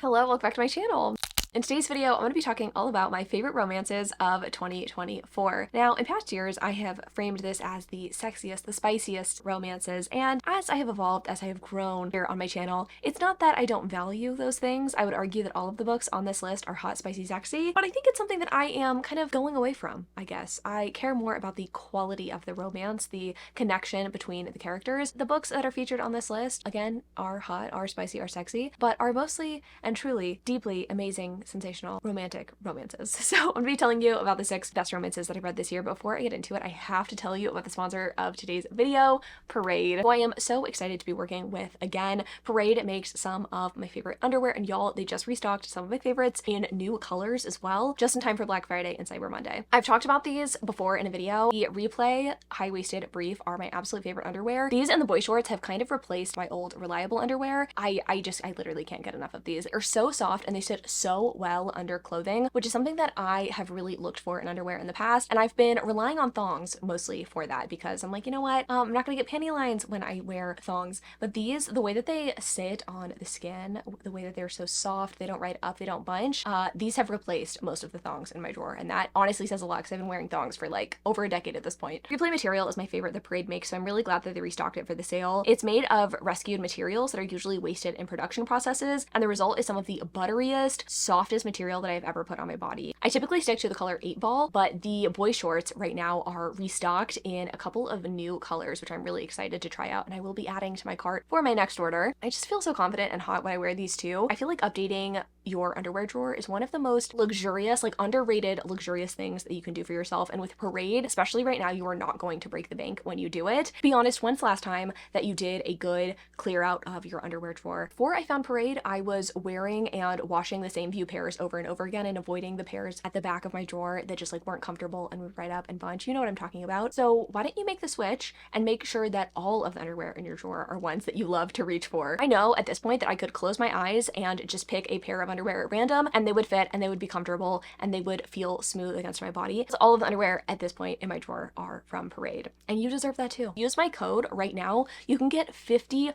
Hello, welcome back to my channel. In today's video, I'm going to be talking all about my favorite romances of 2024. Now, in past years, I have framed this as the sexiest, the spiciest romances, and as I have evolved, as I have grown here on my channel, it's not that I don't value those things. I would argue that all of the books on this list are hot, spicy, sexy, but I think it's something that I am kind of going away from, I guess. I care more about the quality of the romance, the connection between the characters. The books that are featured on this list, again, are hot, are spicy, are sexy, but are mostly and truly deeply amazing, sensational, romantic romances. So I'm gonna be telling you about the 6 best romances that I've read this year. But before I get into it, I have to tell you about the sponsor of today's video, Parade, who I am so excited to be working with again. Parade makes some of my favorite underwear, and y'all, they just restocked some of my favorites in new colors as well, just in time for Black Friday and Cyber Monday. I've talked about these before in a video. The Replay high-waisted brief are my absolute favorite underwear. These and the boy shorts have kind of replaced my old Reliable underwear. I literally can't get enough of these. They're so soft and they sit so well under clothing, which is something that I have really looked for in underwear in the past. And I've been relying on thongs mostly for that because I'm like, you know what? I'm not gonna get panty lines when I wear thongs. But these, the way that they sit on the skin, the way that they're so soft, they don't ride up, they don't bunch, these have replaced most of the thongs in my drawer. And that honestly says a lot because I've been wearing thongs for like over a decade at this point. Replay material is my favorite that Parade makes, so I'm really glad that they restocked it for the sale. It's made of rescued materials that are usually wasted in production processes, and the result is some of the butteriest, softest material that I've ever put on my body. I typically stick to the color 8 ball, but the boy shorts right now are restocked in a couple of new colors, which I'm really excited to try out, and I will be adding to my cart for my next order. I just feel so confident and hot when I wear these too. I feel like updating your underwear drawer is one of the most luxurious, like underrated luxurious things that you can do for yourself. And with Parade, especially right now, you are not going to break the bank when you do it. To be honest, when's the last time that you did a good clear out of your underwear drawer? Before I found Parade, I was wearing and washing the same few pairs over and over again and avoiding the pairs at the back of my drawer that just like weren't comfortable and would right up and bunch. You know what I'm talking about. So why don't you make the switch and make sure that all of the underwear in your drawer are ones that you love to reach for? I know at this point that I could close my eyes and just pick a pair of underwear at random and they would fit and they would be comfortable and they would feel smooth against my body. So all of the underwear at this point in my drawer are from Parade, and you deserve that too. Use my code right now. You can get 50%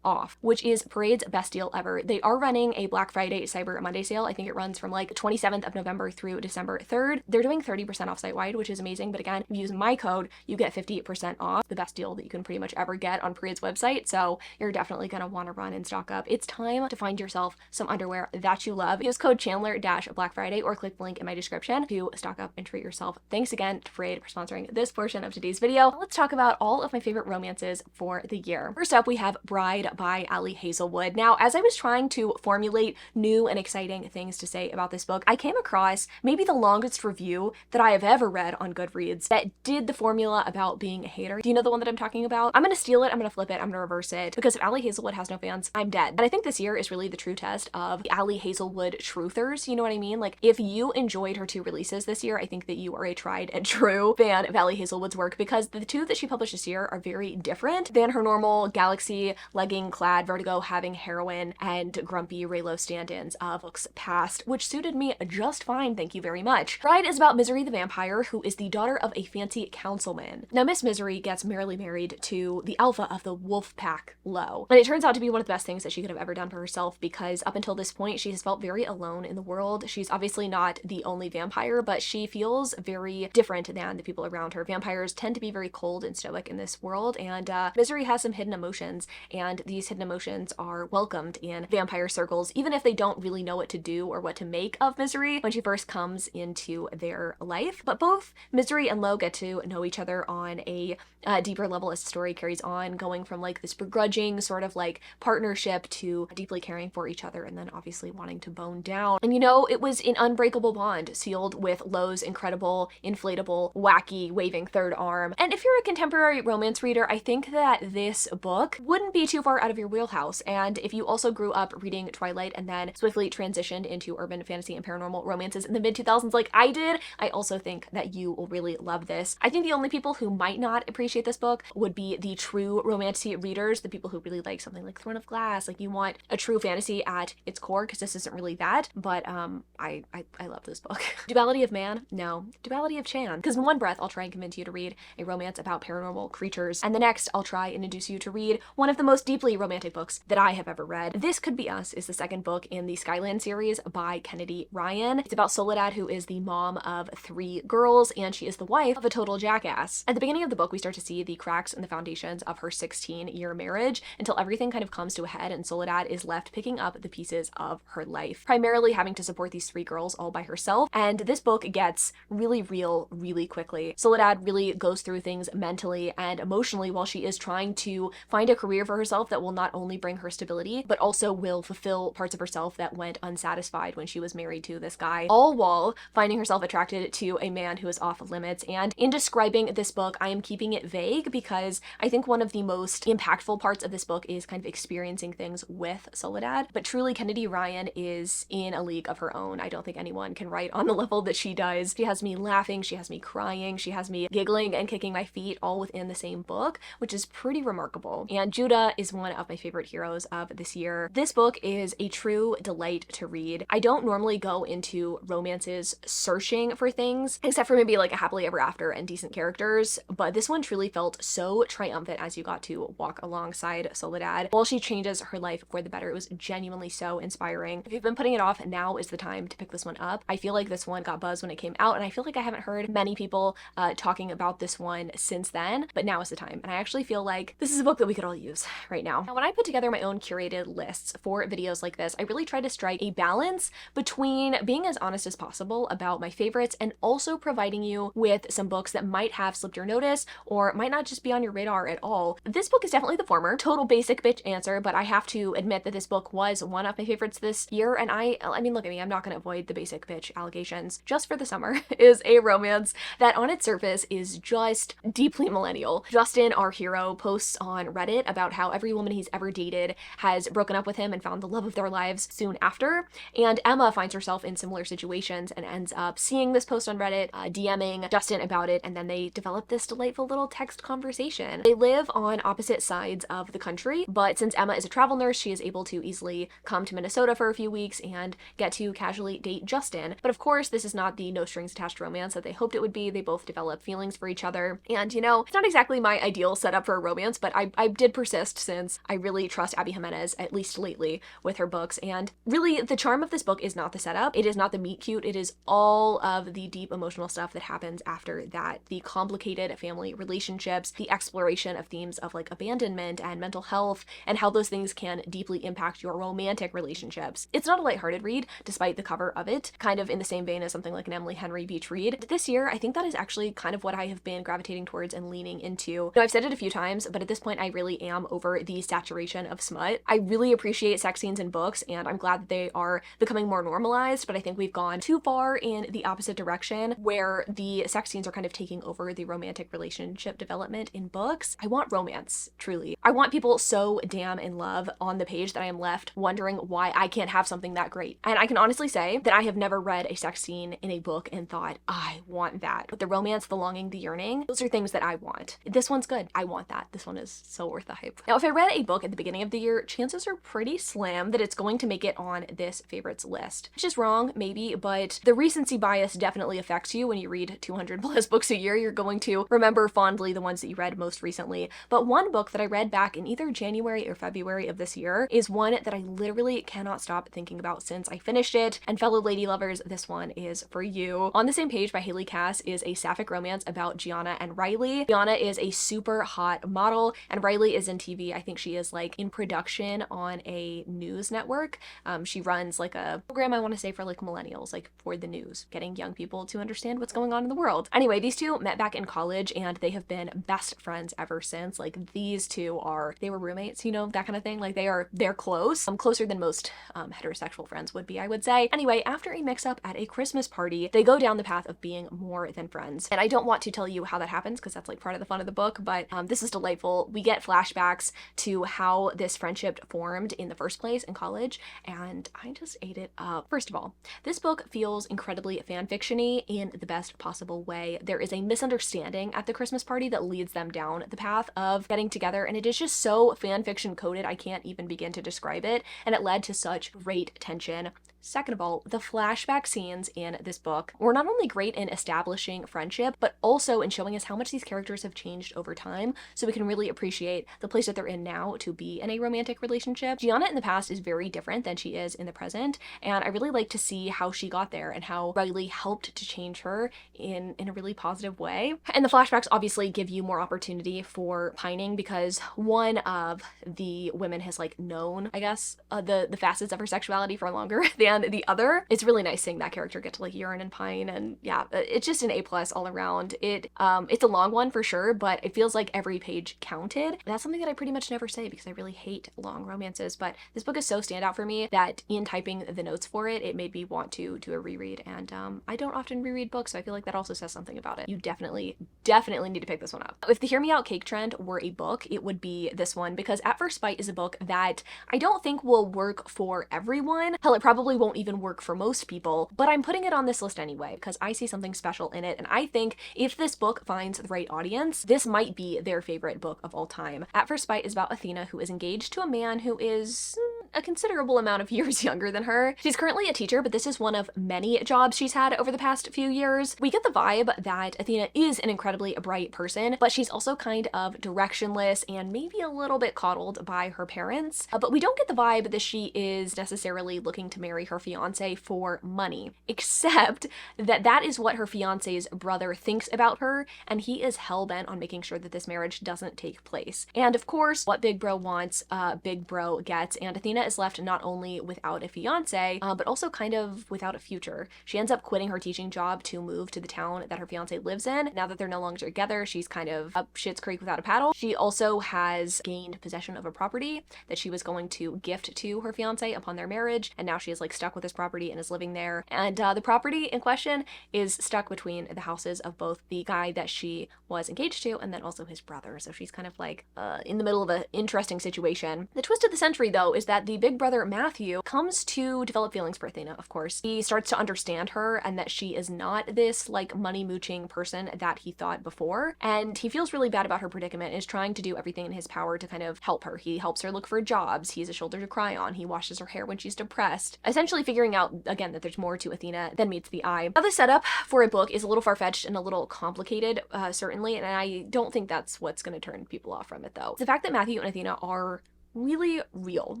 off, which is Parade's best deal ever. They are running a Black Friday Cyber Monday sale. I think it runs from like the 27th of November through December 3rd. They're doing 30% off site-wide, which is amazing. But again, if you use my code, you get 50% off, the best deal that you can pretty much ever get on Parade's website. So you're definitely going to want to run and stock up. It's time to find yourself some underwear that you love. Use code Chandler-Black Friday or click the link in my description to stock up and treat yourself. Thanks again to Parade for sponsoring this portion of today's video. Let's talk about all of my favorite romances for the year. First up, we have Bride by Ali Hazelwood. Now, as I was trying to formulate new and exciting things to say about this book, I came across maybe the longest review that I have ever read on Goodreads that did the formula about being a hater. Do you know the one that I'm talking about? I'm gonna steal it, I'm gonna flip it, I'm gonna reverse it, because if Ali Hazelwood has no fans, I'm dead. And I think this year is really the true test of the Ali Hazelwood truthers, you know what I mean? Like, if you enjoyed her 2 releases this year, I think that you are a tried and true fan of Ali Hazelwood's work, because the 2 that she published this year are very different than her normal Galaxy legging clad Vertigo having heroine and grumpy Raylo stand-ins of books past, which suited me just fine, thank you very much. Bride is about Misery the vampire, who is the daughter of a fancy councilman. Now, Miss Misery gets merrily married to the alpha of the wolf pack, Lo, and it turns out to be one of the best things that she could have ever done for herself, because up until this point she has felt very alone in the world. She's obviously not the only vampire, but she feels very different than the people around her. Vampires tend to be very cold and stoic in this world, and Misery has some hidden emotions, and these hidden emotions are welcomed in vampire circles, even if they don't really know what to do or what to make of Misery when she first comes into their life. But both Misery and Lo get to know each other on a deeper level as the story carries on, going from like this begrudging sort of like partnership to deeply caring for each other, and then obviously wanting to bone down. And you know, it was an unbreakable bond sealed with Lo's incredible, inflatable, wacky, waving third arm. And if you're a contemporary romance reader, I think that this book wouldn't be too far out of your wheelhouse. And if you also grew up reading Twilight and then swiftly transitioned into urban fantasy and paranormal romances in the mid-2000s like I did, I also think that you will really love this. I think the only people who might not appreciate this book would be the true romantic readers, the people who really like something like Throne of Glass. Like, you want a true fantasy at its core, because this isn't really that, but I love this book. Duality of Man? No. Duality of Chan. Because in one breath, I'll try and convince you to read a romance about paranormal creatures, and the next, I'll try and induce you to read one of the most deeply romantic books that I have ever read. This Could Be Us is the second book in the Skyland series by Kennedy Ryan. It's about Soledad, who is the mom of 3 girls, and she is the wife of a total jackass. At the beginning of the book, we start to see the cracks in the foundations of her 16-year marriage until everything kind of comes to a head and Soledad is left picking up the pieces of her life, primarily having to support these 3 girls all by herself. And this book gets really real really quickly. Soledad really goes through things mentally and emotionally while she is trying to find a career for herself that will not only bring her stability, but also will fulfill parts of herself that went unsatisfied when she was married to this guy, all while finding herself attracted to a man who is off limits. And in describing this book, I am keeping it vague because I think one of the most impactful parts of this book is kind of experiencing things with Soledad. But truly, Kennedy Ryan is in a league of her own. I don't think anyone can write on the level that she does. She has me laughing, she has me crying, she has me giggling and kicking my feet all within the same book, which is pretty remarkable. And Judah is one of my favorite heroes of this year. This book is a true delight to read. I don't normally go into romances searching for things, except for maybe like a happily ever after and decent characters, but this one truly felt so triumphant as you got to walk alongside Soledad while she changes her life for the better. It was genuinely so inspiring. If you've been putting it off, now is the time to pick this one up. I feel like this one got buzz when it came out, and I feel like I haven't heard many people talking about this one since then, but now is the time. And I actually feel like this is a book that we could all use right now. Now, when I put together my own curated lists for videos like this, I really try to strike a balance between being as honest as possible about my favorites and also providing you with some books that might have slipped your notice or might not just be on your radar at all. This book is definitely the former. Total basic bitch answer, but I have to admit that this book was one of my favorites this year, and I mean, look at me, I'm not going to avoid the basic bitch allegations. Just for the Summer is a romance that on its surface is just deeply millennial. Justin, our hero, posts on Reddit about how every woman he's ever dated has broken up with him and found the love of their lives soon after, and Emma finds herself in similar situations and ends up seeing this post on Reddit, DMing Justin about it, and then they develop this delightful little text conversation. They live on opposite sides of the country, but since Emma is a travel nurse, she is able to easily come to Minnesota for a few weeks and get to casually date Justin. But of course, this is not the no strings attached romance that they hoped it would be. They both develop feelings for each other, and you know, it's not exactly my ideal setup for a romance, but I did persist since I really trust Abby Jimenez, at least lately, with her books. And really, the charm of this book is not the setup, it is not the meet cute, it is all of the deep emotional stuff that happens after that. The complicated family relationships, the exploration of themes of like abandonment and mental health, and how those things can deeply impact your romantic relationships. It's not a lighthearted read, despite the cover of it, kind of in the same vein as something like an Emily Henry Beach read. This year, I think that is actually kind of what I have been gravitating towards and leaning into. Now, I've said it a few times, but at this point, I really am over the saturation of smut. I really appreciate sex scenes in books, and I'm glad that they are becoming more normalized, but I think we've gone too far in the opposite direction, where the sex scenes are kind of taking over the romantic relationship development in books. I want romance, truly. I want people so damn in love on the page that I am left wondering why I can't have something that great. And I can honestly say that I have never read a sex scene in a book and thought, I want that. But the romance, the longing, the yearning, those are things that I want. This one's good. I want that. This one is so worth the hype. Now, if I read a book at the beginning of the year, chances are pretty slim that it's going to make it on this favorites list. Which is wrong, maybe, but the recency bias definitely affects you. When you read 200 plus books a year, you're going to remember fondly the ones that you read most recently. But one book that I read back in either January or February of this year is one that I literally cannot stop thinking about since I finished it. And fellow lady lovers, this one is for you. On the Same Page by Haley Cass is a sapphic romance about Gianna and Riley. Gianna is a super hot model, and Riley is in TV. I think she is like in production on a news network. She runs like a program, I want to say, for like millennials, like for the news, getting young people to understand what's going on in the world. Anyway, these two met back in college and they have been best friends ever since. Like these two they were roommates, you know, that kind of thing. Like they're close. Closer than most heterosexual friends would be, I would say. Anyway, after a mix-up at a Christmas party, they go down the path of being more than friends. And I don't want to tell you how that happens because that's like part of the fun of the book, but this is delightful. We get flashbacks to how this friendship formed in the first place in college, and I just ate it up. First of all, this book feels incredibly fanfiction-y in the best possible way. There is a misunderstanding at the Christmas party that leads them down the path of getting together, and it is just so fanfiction coded, I can't even begin to describe it, and it led to such such great tension. Second of all, the flashback scenes in this book were not only great in establishing friendship, but also in showing us how much these characters have changed over time, so we can really appreciate the place that they're in now to be in a romantic relationship. Gianna in the past is very different than she is in the present, and I really like to see how she got there and how Riley helped to change her in a really positive way. And the flashbacks obviously give you more opportunity for pining because one of the women has like known, I guess, the facets of her sexuality for longer than the other. It's really nice seeing that character get to like yearn and pine, and yeah, it's just an A+ all around. It's a long one for sure, but it feels like every page counted. That's something that I pretty much never say because I really hate long romances, but this book is so standout for me that in typing the notes for it, it made me want to do a reread, and I don't often reread books, so I feel like that also says something about it. You definitely need to pick this one up. If the Hear Me Out cake trend were a book, it would be this one, because At First Bite is a book that I don't think will work for everyone. Hell, it probably won't even work for most people, but I'm putting it on this list anyway because I see something special in it, and I think if this book finds the right audience, this might be their favorite book of all time. At First Bite is about Athena, who is engaged to a man who is a considerable amount of years younger than her. She's currently a teacher, but this is one of many jobs she's had over the past few years. We get the vibe that Athena is an incredibly bright person, but she's also kind of directionless and maybe a little bit coddled by her parents. But we don't get the vibe that she is necessarily looking to marry her fiance for money, except that that is what her fiance's brother thinks about her, and he is hell-bent on making sure that this marriage doesn't take place. And of course, what Big Bro wants, Big Bro gets, and Athena is left not only without a fiance, but also kind of without a future. She ends up quitting her teaching job to move to the town that her fiance lives in. Now that they're no longer together, she's kind of up shit's creek without a paddle. She also has gained possession of a property that she was going to gift to her fiance upon their marriage, and now she is like stuck with this property and is living there. And the property in question is stuck between the houses of both the guy that she was engaged to and then also his brother. So she's kind of like in the middle of an interesting situation. The twist of the century, though, is that the big brother Matthew comes to develop feelings for Athena, of course. He starts to understand her and that she is not this like money mooching person that he thought before. And he feels really bad about her predicament and is trying to do everything in his power to kind of help her. He helps her look for jobs. He's a shoulder to cry on. He washes her hair when she's depressed. Essentially figuring out, again, that there's more to Athena than meets the eye. Now, the setup for a book is a little far-fetched and a little complicated, certainly, and I don't think that's what's going to turn people off from it, though. The fact that Matthew and Athena are really real.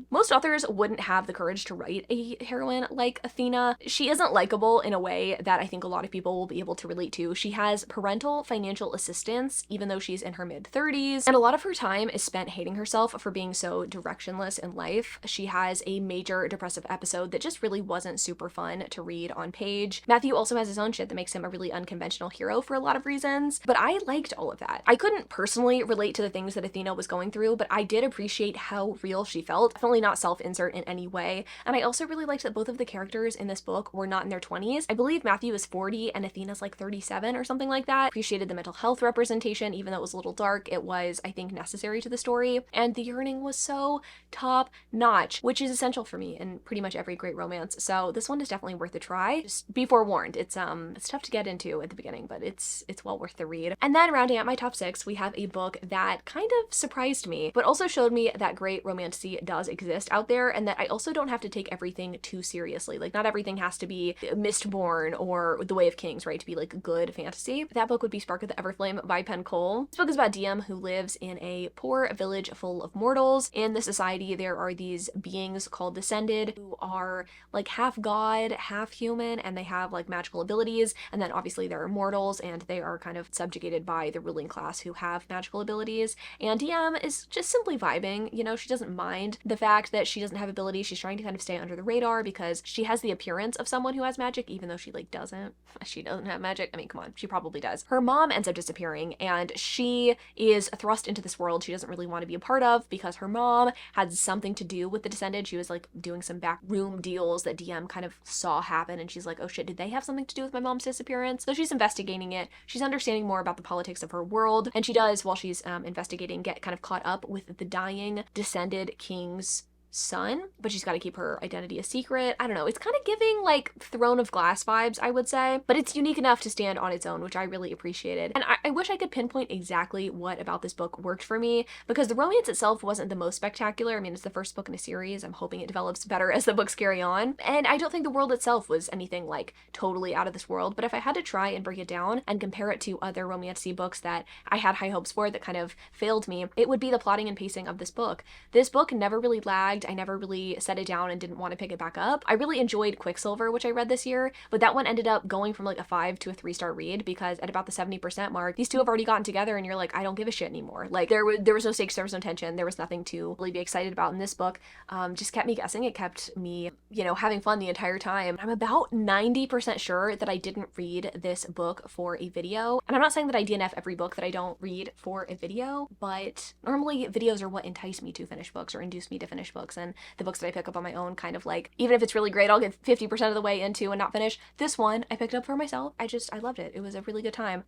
Most authors wouldn't have the courage to write a heroine like Athena. She isn't likable in a way that I think a lot of people will be able to relate to. She has parental financial assistance, even though she's in her mid-30s, and a lot of her time is spent hating herself for being so directionless in life. She has a major depressive episode that just really wasn't super fun to read on page. Matthew also has his own shit that makes him a really unconventional hero for a lot of reasons, but I liked all of that. I couldn't personally relate to the things that Athena was going through, but I did appreciate how real she felt. Definitely not self-insert in any way. And I also really liked that both of the characters in this book were not in their 20s. I believe Matthew is 40 and Athena's like 37 or something like that. Appreciated the mental health representation, even though it was a little dark. It was, I think, necessary to the story. And the yearning was so top notch, which is essential for me in pretty much every great romance. So this one is definitely worth a try. Just be forewarned. It's tough to get into at the beginning, but it's well worth the read. And then rounding out my top 6, we have a book that kind of surprised me, but also showed me that great romance does exist out there, and that I also don't have to take everything too seriously. Like, not everything has to be Mistborn or The Way of Kings, right, to be like good fantasy. That book would be Spark of the Everflame by Penn Cole. This book is about DM who lives in a poor village full of mortals. In the society, there are these beings called Descended who are like half god, half human, and they have like magical abilities. And then obviously there are mortals, and they are kind of subjugated by the ruling class who have magical abilities. And DM is just simply vibing. You know, she doesn't mind the fact that she doesn't have abilities. She's trying to kind of stay under the radar because she has the appearance of someone who has magic, even though she like doesn't. She doesn't have magic. I mean, come on, she probably does. Her mom ends up disappearing, and she is thrust into this world she doesn't really want to be a part of because her mom had something to do with the Descended. She was like doing some backroom deals that DM kind of saw happen, and she's like, oh shit, did they have something to do with my mom's disappearance? So she's investigating it. She's understanding more about the politics of her world, and she does, while she's investigating, get kind of caught up with the dying Descended king's son, but she's got to keep her identity a secret. I don't know. It's kind of giving like Throne of Glass vibes, I would say, but it's unique enough to stand on its own, which I really appreciated. And I wish I could pinpoint exactly what about this book worked for me, because the romance itself wasn't the most spectacular. I mean, it's the first book in a series. I'm hoping it develops better as the books carry on. And I don't think the world itself was anything like totally out of this world, but if I had to try and break it down and compare it to other romantic books that I had high hopes for that kind of failed me, it would be the plotting and pacing of this book. This book never really lagged. I never really set it down and didn't want to pick it back up. I really enjoyed Quicksilver, which I read this year, but that one ended up going from like a 5 to a 3-star read, because at about the 70% mark, these two have already gotten together and you're like, I don't give a shit anymore. Like there was no stakes, there was no tension, there was nothing to really be excited about in this book. Just kept me guessing. It kept me, having fun the entire time. I'm about 90% sure that I didn't read this book for a video. And I'm not saying that I DNF every book that I don't read for a video, but normally videos are what entice me to finish books or induce me to finish books. And the books that I pick up on my own, kind of like, even if it's really great, I'll get 50% of the way into and not finish. This one I picked up for myself. I loved it. It was a really good time.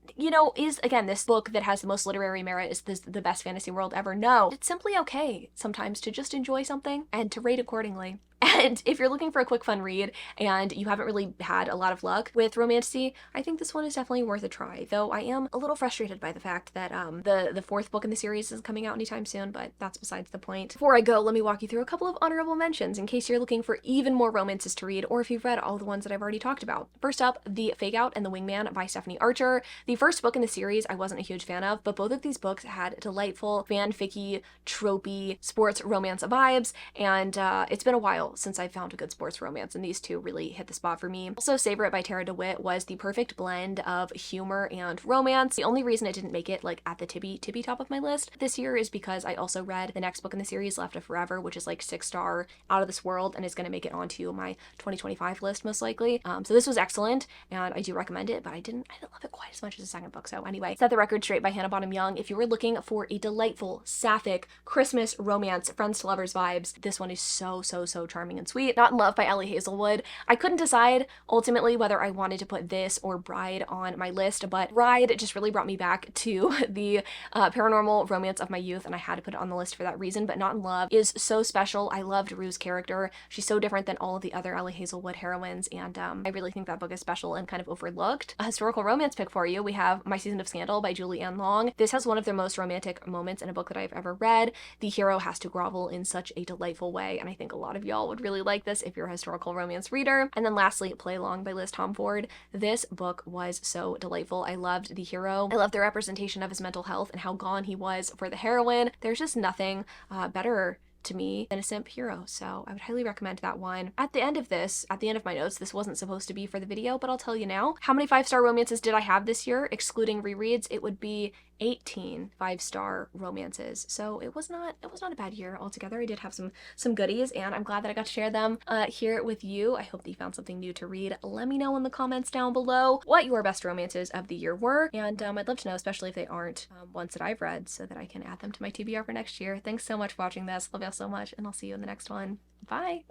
Is again this book that has the most literary merit, is this the best fantasy world ever? No, it's simply okay sometimes to just enjoy something and to rate accordingly. And if you're looking for a quick, fun read and you haven't really had a lot of luck with romantasy, I think this one is definitely worth a try. Though I am a little frustrated by the fact that the fourth book in the series isn't coming out anytime soon, but that's besides the point. Before I go, let me walk you through a couple of honorable mentions in case you're looking for even more romances to read, or if you've read all the ones that I've already talked about. First up, The Fake Out and the Wingman by Stephanie Archer. The first book in the series I wasn't a huge fan of, but both of these books had delightful, fanficky, tropey sports romance vibes, and it's been a while since I found a good sports romance, and these two really hit the spot for me. Also, Savor It by Tara DeWitt was the perfect blend of humor and romance. The only reason it didn't make it like at the tippy top of my list this year is because I also read the next book in the series, Left of Forever, which is like 6-star, out of this world, and is going to make it onto my 2025 list most likely. So this was excellent, and I do recommend it, but I didn't love it quite as much as the second book. So anyway, Set the Record Straight by Hannah Bonham Young. If you were looking for a delightful, sapphic, Christmas romance, friends to lovers vibes, this one is so charming and sweet. Not in Love by Ellie Hazelwood. I couldn't decide ultimately whether I wanted to put this or Bride on my list, but Bride just really brought me back to the paranormal romance of my youth, and I had to put it on the list for that reason. But Not in Love is so special. I loved Rue's character. She's so different than all of the other Ellie Hazelwood heroines, and I really think that book is special and kind of overlooked. A historical romance pick for you, we have My Season of Scandal by Julie Ann Long. This has one of the most romantic moments in a book that I've ever read. The hero has to grovel in such a delightful way, and I think a lot of y'all would really like this if you're a historical romance reader. And then lastly, Play Along by Liz Tomford. This book was so delightful. I loved the hero. I loved the representation of his mental health and how gone he was for the heroine. There's just nothing better to me than a simp hero, so I would highly recommend that one. At the end of my notes, this wasn't supposed to be for the video, but I'll tell you now. How many 5-star romances did I have this year, excluding rereads? It would be 18 5-star romances. So it was not a bad year altogether. I did have some goodies, and I'm glad that I got to share them here with you. I hope that you found something new to read. Let me know in the comments down below what your best romances of the year were, and I'd love to know, especially if they aren't ones that I've read, so that I can add them to my TBR for next year. Thanks so much for watching this. Love y'all so much, and I'll see you in the next one. Bye!